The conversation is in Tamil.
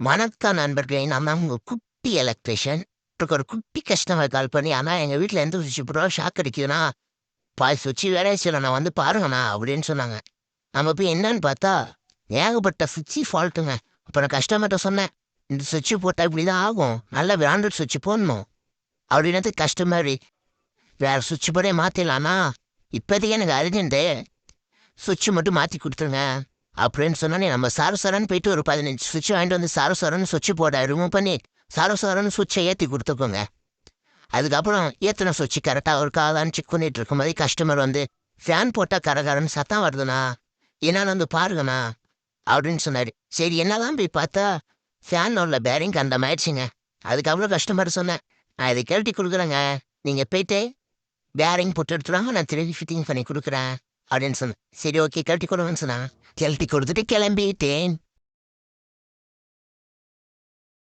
வணக்கம் நண்பர்களே. நான் தான் உங்க குட்டி எலக்ட்ரிஷியன். எனக்கு ஒரு குட்டி கஸ்டமர் கால் பண்ணி, "அண்ணா எங்க வீட்ல எந்த சுவிட்ச் போட்டா ஷாக் அடிக்குதுண்ணா, சுவிட்ச் வேலையே செய்யலண்ணா வந்து பாருங்கண்ணா" அப்படின்னு சொன்னாங்க. நம்ம போய் என்னன்னு பார்த்தா, ஏகப்பட்ட சுவிட்சு ஃபால்ட்டுங்க. அப்ப நான் கஸ்டமர்ட்ட சொன்னேன், "இந்த சுவிட்சு போட்டா இப்படிதான் ஆகும். நல்ல பிராண்டட் சுவிட்ச் போடணும்." அப்படின்னதுக்கு கஸ்டமர், "வேற சுவிட்ச் போர்டே மாத்திடலாண்ணா. இப்போதைக்கு எனக்கு அர்ஜென்ட்டு. சுவிட்ச் மட்டும் மாத்தி குடுத்துருங்க." அப்படின்னு சொன்னோனே நம்ம சாரன்னு போயிட்டு ஒரு 15 சுவிட்ச் வாங்கிட்டு வந்து சாரன்னு சுவிட்ச் போர்ட ரிமூவ் பண்ணி, சாரன்னு சுவிட்சை ஏத்தி குடுத்துக்கோங்க. அதுக்கப்புறம் ஏத்துன சுவிட்ச் கரெக்ட்டா இருக்காதான்னு செக் பண்ணிட்டு இருக்கும்போதே கஸ்டமர் வந்து, "ஃபேன் போட்டா கரகரன்னு சத்தம் வருதுண்ணா. என்னான்னு வந்து பாருங்கண்ணா" அப்படின்னு சொன்னாரு. சரி என்னதான் போய் பார்த்தா, ஃபேன்ல உள்ள பேரிங் கண்டமாயிடுச்சுங்க. அதுக்கப்புறம் கஸ்டமர் சொன்னேன், "நான் இத கழட்டி குடுக்குறேங்க. நீங்க போயிட்டு பேரிங் போட்டு எடுத்துட்டு வாங்க. நான் திருப்பி ஃபிட்டிங் பண்ணி குடுக்குறேன்" அப்படின்னு சொன்னேன். சரி ஓகே கழட்டி குடுங்கன்னு சொன்னாங்க. கழட்டி குடுத்துட்டு கிளம்பிட்டேன்.